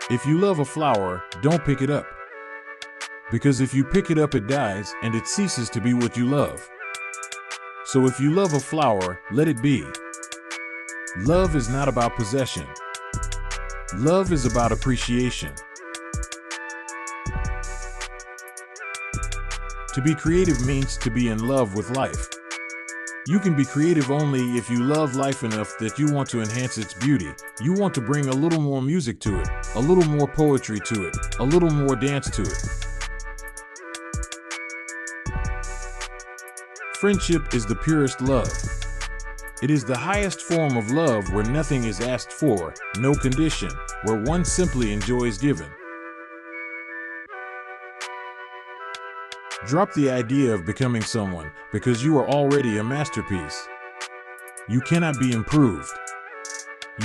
If you love a flower, don't pick it up. Because if you pick it up, it dies and it ceases to be what you love. So if you love a flower, let it be. Love is not about possession. Love is about appreciation. To be creative means to be in love with life. You can be creative only if you love life enough that you want to enhance its beauty. You want to bring a little more music to it, a little more poetry to it, a little more dance to it. Friendship is the purest love. It is the highest form of love where nothing is asked for, no condition, where one simply enjoys giving. Drop the idea of becoming someone, because you are already a masterpiece. You cannot be improved.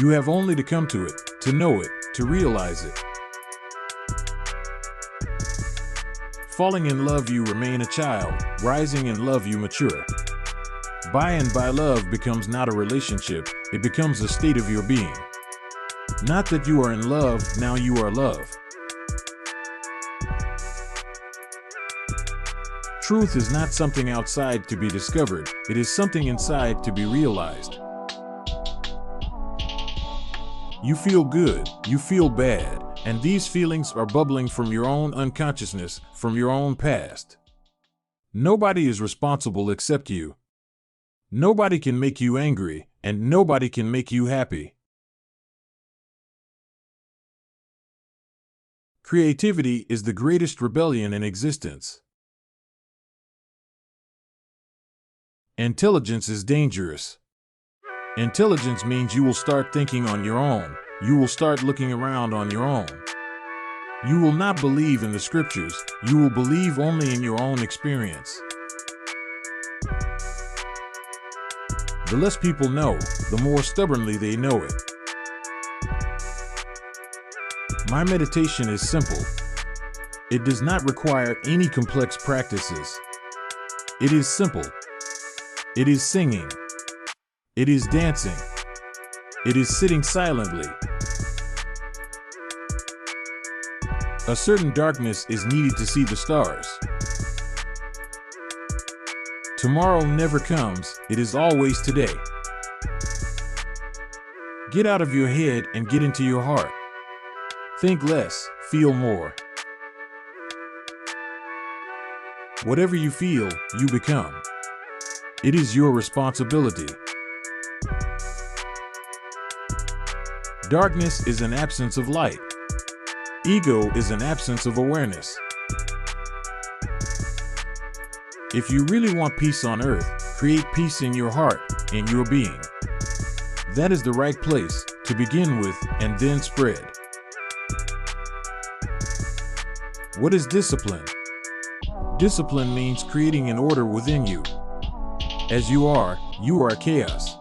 You have only to come to it, to know it, to realize it. Falling in love, you remain a child. Rising in love, you mature. By and by, love becomes not a relationship, it becomes a state of your being. Not that you are in love, now you are love. Truth is not something outside to be discovered, it is something inside to be realized. You feel good, you feel bad, and these feelings are bubbling from your own unconsciousness, from your own past. Nobody is responsible except you. Nobody can make you angry, and nobody can make you happy. Creativity is the greatest rebellion in existence. Intelligence is dangerous. Intelligence means you will start thinking on your own. You will start looking around on your own. You will not believe in the scriptures. You will believe only in your own experience. The less people know, the more stubbornly they know it. My meditation is simple. It does not require any complex practices. It is simple. It is singing. It is dancing. It is sitting silently. A certain darkness is needed to see the stars. Tomorrow never comes, it is always today. Get out of your head and get into your heart. Think less, feel more. Whatever you feel, you become. It is your responsibility. Darkness is an absence of light. Ego is an absence of awareness. If you really want peace on earth, create peace in your heart, in your being. That is the right place to begin with and then spread. What is discipline? Discipline means creating an order within you. As you are chaos.